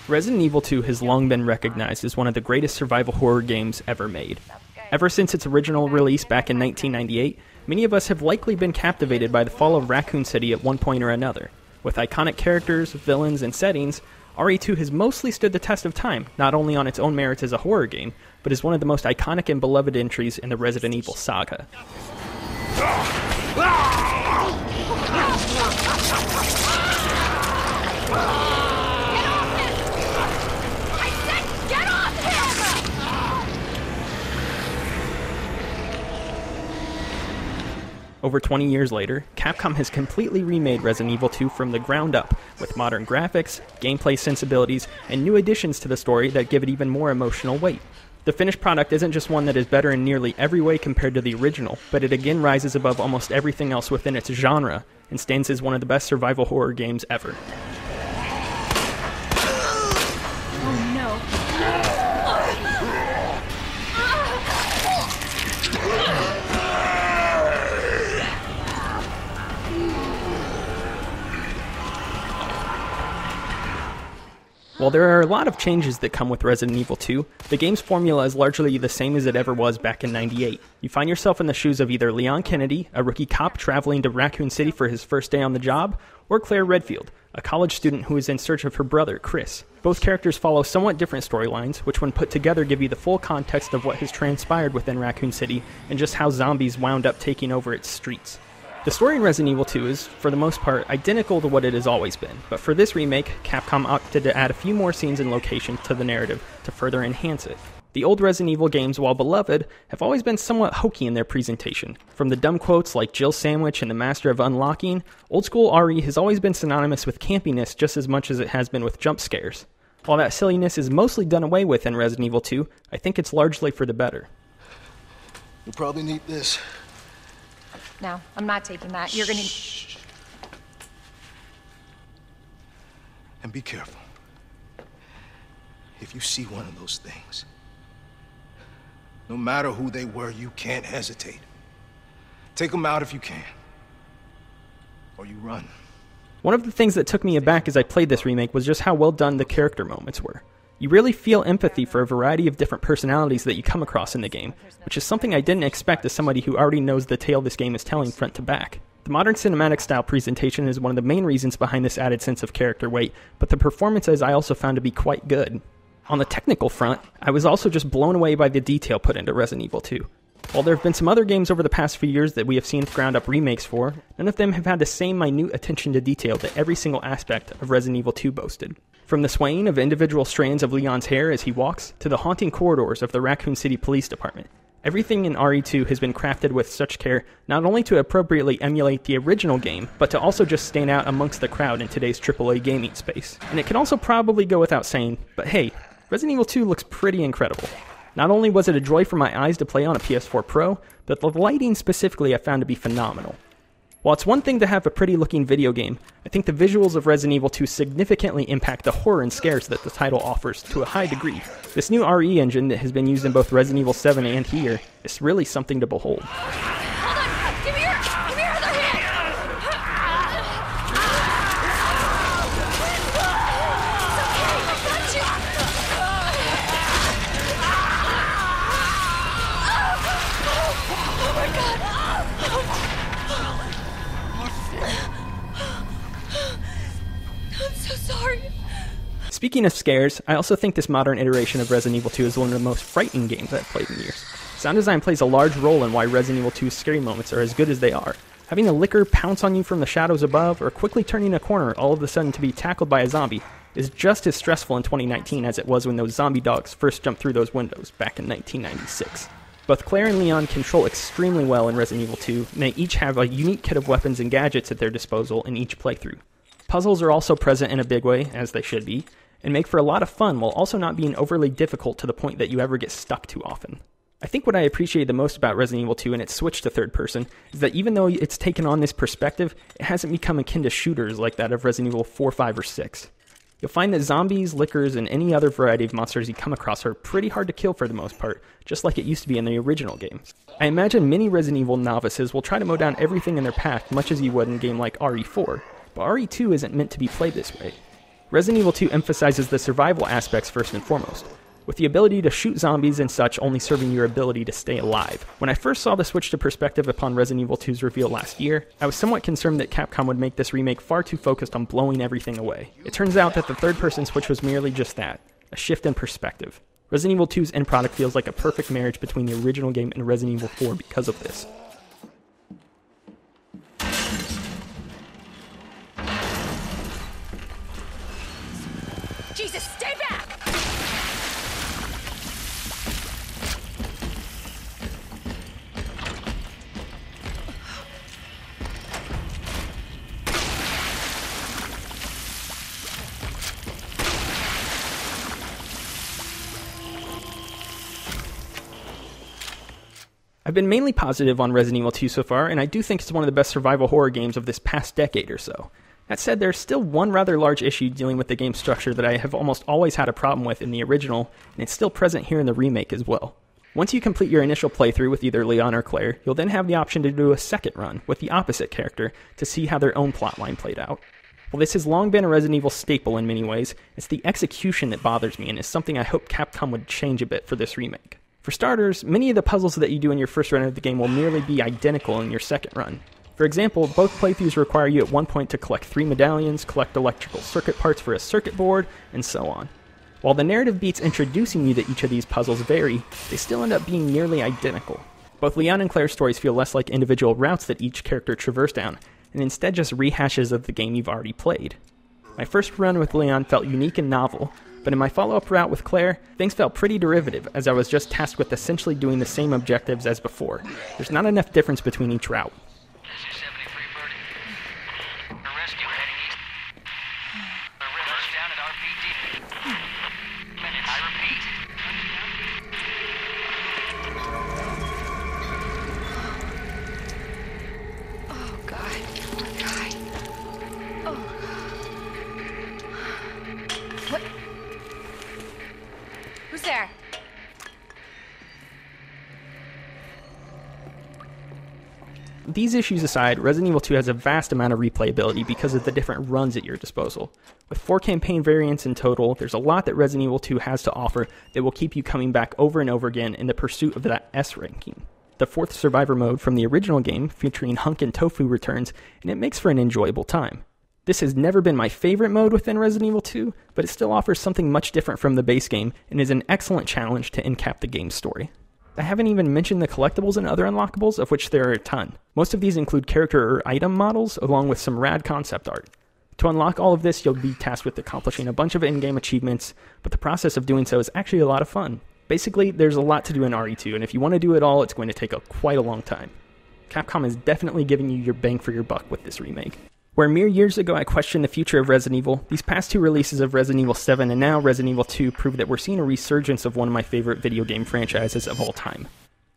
Resident Evil 2 has long been recognized as one of the greatest survival horror games ever made. Ever since its original release back in 1998, many of us have likely been captivated by the fall of Raccoon City at one point or another. With iconic characters, villains, and settings, RE2 has mostly stood the test of time, not only on its own merits as a horror game, but as one of the most iconic and beloved entries in the Resident Evil saga. Over 20 years later, Capcom has completely remade Resident Evil 2 from the ground up, with modern graphics, gameplay sensibilities, and new additions to the story that give it even more emotional weight. The finished product isn't just one that is better in nearly every way compared to the original, but it again rises above almost everything else within its genre, and stands as one of the best survival horror games ever. Oh no. While there are a lot of changes that come with Resident Evil 2, the game's formula is largely the same as it ever was back in '98. You find yourself in the shoes of either Leon Kennedy, a rookie cop traveling to Raccoon City for his first day on the job, or Claire Redfield, a college student who is in search of her brother, Chris. Both characters follow somewhat different storylines, which when put together give you the full context of what has transpired within Raccoon City and just how zombies wound up taking over its streets. The story in Resident Evil 2 is, for the most part, identical to what it has always been, but for this remake, Capcom opted to add a few more scenes and locations to the narrative to further enhance it. The old Resident Evil games, while beloved, have always been somewhat hokey in their presentation. From the dumb quotes like Jill Sandwich and the Master of Unlocking, old school RE has always been synonymous with campiness just as much as it has been with jump scares. While that silliness is mostly done away with in Resident Evil 2, I think it's largely for the better. You'll probably need this. No, I'm not taking that. You're gonna... Shh. And be careful. If you see one of those things, no matter who they were, you can't hesitate. Take them out if you can. Or you run. One of the things that took me aback as I played this remake was just how well done the character moments were. You really feel empathy for a variety of different personalities that you come across in the game, which is something I didn't expect as somebody who already knows the tale this game is telling front to back. The modern cinematic style presentation is one of the main reasons behind this added sense of character weight, but the performances I also found to be quite good. On the technical front, I was also just blown away by the detail put into Resident Evil 2. While there have been some other games over the past few years that we have seen ground-up remakes for, none of them have had the same minute attention to detail that every single aspect of Resident Evil 2 boasted. From the swaying of individual strands of Leon's hair as he walks, to the haunting corridors of the Raccoon City Police Department. Everything in RE2 has been crafted with such care not only to appropriately emulate the original game, but to also just stand out amongst the crowd in today's AAA gaming space. And it can also probably go without saying, but hey, Resident Evil 2 looks pretty incredible. Not only was it a joy for my eyes to play on a PS4 Pro, but the lighting specifically I found to be phenomenal. While it's one thing to have a pretty looking video game, I think the visuals of Resident Evil 2 significantly impact the horror and scares that the title offers to a high degree. This new RE engine that has been used in both Resident Evil 7 and here is really something to behold. Hold on! Give me your other hand! It's okay, I got you! Oh my god! I'm so sorry. Speaking of scares, I also think this modern iteration of Resident Evil 2 is one of the most frightening games I've played in years. Sound design plays a large role in why Resident Evil 2's scary moments are as good as they are. Having a licker pounce on you from the shadows above, or quickly turning a corner all of a sudden to be tackled by a zombie, is just as stressful in 2019 as it was when those zombie dogs first jumped through those windows back in 1996. Both Claire and Leon control extremely well in Resident Evil 2, and they each have a unique kit of weapons and gadgets at their disposal in each playthrough. Puzzles are also present in a big way, as they should be, and make for a lot of fun while also not being overly difficult to the point that you ever get stuck too often. I think what I appreciate the most about Resident Evil 2 and its switch to third person is that even though it's taken on this perspective, it hasn't become akin to shooters like that of Resident Evil 4, 5, or 6. You'll find that zombies, lickers, and any other variety of monsters you come across are pretty hard to kill for the most part, just like it used to be in the original games. I imagine many Resident Evil novices will try to mow down everything in their path much as you would in a game like RE4, but RE2 isn't meant to be played this way. Resident Evil 2 emphasizes the survival aspects first and foremost, with the ability to shoot zombies and such only serving your ability to stay alive. When I first saw the switch to perspective upon Resident Evil 2's reveal last year, I was somewhat concerned that Capcom would make this remake far too focused on blowing everything away. It turns out that the third-person switch was merely just that, a shift in perspective. Resident Evil 2's end product feels like a perfect marriage between the original game and Resident Evil 4 because of this. Jesus, stay back! I've been mainly positive on Resident Evil 2 so far, and I do think it's one of the best survival horror games of this past decade or so. That said, there's still one rather large issue dealing with the game's structure that I have almost always had a problem with in the original, and it's still present here in the remake as well. Once you complete your initial playthrough with either Leon or Claire, you'll then have the option to do a second run with the opposite character to see how their own plotline played out. While this has long been a Resident Evil staple in many ways, it's the execution that bothers me and is something I hope Capcom would change a bit for this remake. For starters, many of the puzzles that you do in your first run of the game will nearly be identical in your second run. For example, both playthroughs require you at one point to collect 3 medallions, collect electrical circuit parts for a circuit board, and so on. While the narrative beats introducing you to each of these puzzles vary, they still end up being nearly identical. Both Leon and Claire's stories feel less like individual routes that each character traversed down, and instead just rehashes of the game you've already played. My first run with Leon felt unique and novel, but in my follow-up route with Claire, things felt pretty derivative, as I was just tasked with essentially doing the same objectives as before. There's not enough difference between each route. This is 73 Birdie. The rescue heading east. The river's down at RPD. Minutes. I repeat. Oh, God. God. Oh. What? Who's there? These issues aside, Resident Evil 2 has a vast amount of replayability because of the different runs at your disposal. With 4 campaign variants in total, there's a lot that Resident Evil 2 has to offer that will keep you coming back over and over again in the pursuit of that S ranking. The 4th Survivor mode from the original game, featuring Hunk and Tofu, returns, and it makes for an enjoyable time. This has never been my favorite mode within Resident Evil 2, but it still offers something much different from the base game and is an excellent challenge to end-cap the game's story. I haven't even mentioned the collectibles and other unlockables, of which there are a ton. Most of these include character or item models, along with some rad concept art. To unlock all of this, you'll be tasked with accomplishing a bunch of in-game achievements, but the process of doing so is actually a lot of fun. Basically, there's a lot to do in RE2, and if you want to do it all, it's going to take quite a long time. Capcom is definitely giving you your bang for your buck with this remake. Where mere years ago I questioned the future of Resident Evil, these past 2 releases of Resident Evil 7 and now Resident Evil 2 prove that we're seeing a resurgence of one of my favorite video game franchises of all time.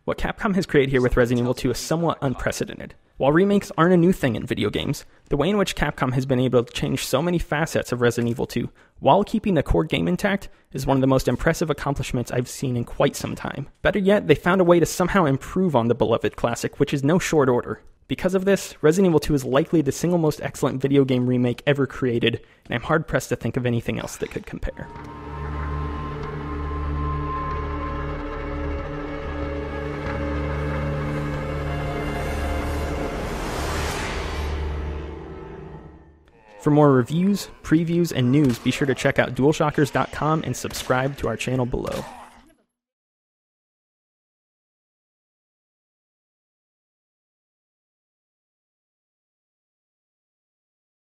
What Capcom has created here with Resident Evil 2 is somewhat unprecedented. While remakes aren't a new thing in video games, the way in which Capcom has been able to change so many facets of Resident Evil 2 while keeping the core game intact is one of the most impressive accomplishments I've seen in quite some time. Better yet, they found a way to somehow improve on the beloved classic, which is no short order. Because of this, Resident Evil 2 is likely the single most excellent video game remake ever created, and I'm hard-pressed to think of anything else that could compare. For more reviews, previews, and news, be sure to check out DualShockers.com and subscribe to our channel below.